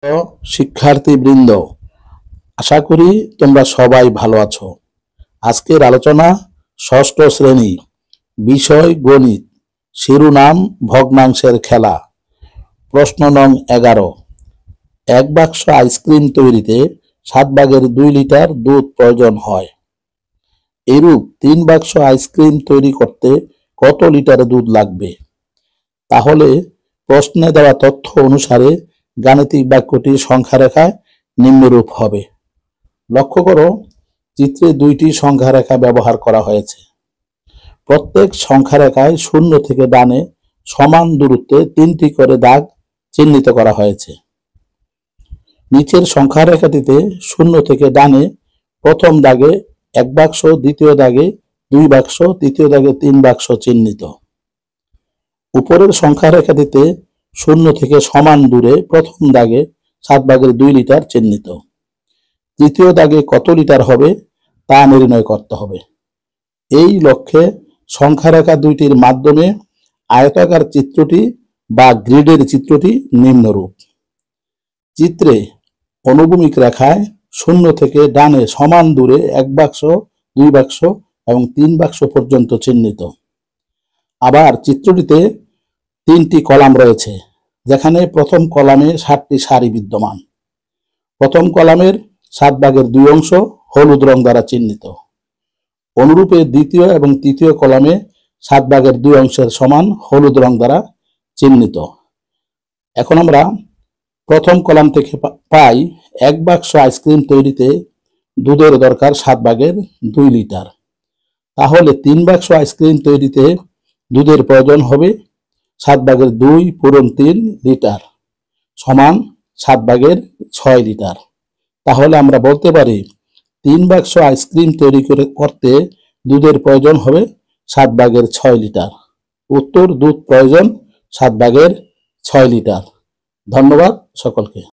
প্রিয় শিক্ষার্থীবৃন্দ, আশা করি তোমরা সবাই ভালো আছো। আজকের আলোচনা ষষ্ঠ শ্রেণী, বিষয় গণিত, শিরোনাম ভগ্নাংশের খেলা। প্রশ্ন নং 11। এক বাক্স আইসক্রিম তৈরিতে 7/2 লিটার দুধ প্রয়োজন হয়। এরূপ 3 বাক্স আইসক্রিম তৈরি করতে কত লিটার দুধ লাগবে? তাহলে প্রশ্নে দেওয়া তথ্য অনুসারে গাণিতিক বাক্যটির সংখ্যা রেখায় নিম্নরূপ হবে। লক্ষ্য করো, চিত্রে 2টি সংখ্যা রেখা ব্যবহার করা হয়েছে। প্রত্যেক সংখ্যা রেখায় শূন্য থেকে ডানে সমান দূরত্বে 3টি করে দাগ চিহ্নিত করা হয়েছে। নিচের সংখ্যা রেখাটিতে শূন্য থেকে ডানে প্রথম দাগে 1 বাক্স, দ্বিতীয় দাগে 2 বাক্স, তৃতীয় দাগে 3 বাক্স চিহ্নিত। উপরের সংখ্যা রেখাটিতে শূন্য থেকে সমান দূরে প্রথম দাগে 7/2 লিটার চিহ্নিত। তৃতীয় দাগে কত লিটার হবে তা নির্ণয় করতে হবে। এই লক্ষ্যে সংখ্যা রেখা দুইটির মাধ্যমে আয়তাকার চিত্রটি বা গ্রিডের চিত্রটি নিম্নরূপ। চিত্রে অনুভূমিক রেখায় শূন্য থেকে ডানে সমান দূরে 1 বাক্স, 2 বাক্স এবং 3 বাক্স পর্যন্ত চিহ্নিত। আবার চিত্রটিতে 3টি কলাম রয়েছে, যেখানে প্রথম কলামে 7টি সারি বিদ্যমান। প্রথম কলামের 7/2 অংশ হলুদ রং দ্বারা চিহ্নিত। অনুরূপে দ্বিতীয় এবং তৃতীয় কলামে 7/2 অংশের সমান হলুদ রং দ্বারা চিহ্নিত। এখন আমরা প্রথম কলাম থেকে পাই 1 বাক্স আইসক্রিম তৈরিতে দুধের দরকার 7/2 লিটার। তাহলে 3 বাক্স আইসক্রিম তৈরিতে দুধের প্রয়োজন হবে 7/2 পূরণ 3 লিটার সমান 7/6 লিটার। তাহলে আমরা বলতে পারি 3 বাক্স আইসক্রিম তৈরি করতে দুধের প্রয়োজন হবে 7/6 লিটার। উত্তর, দুধ প্রয়োজন 7/6 লিটার। ধন্যবাদ সকলকে।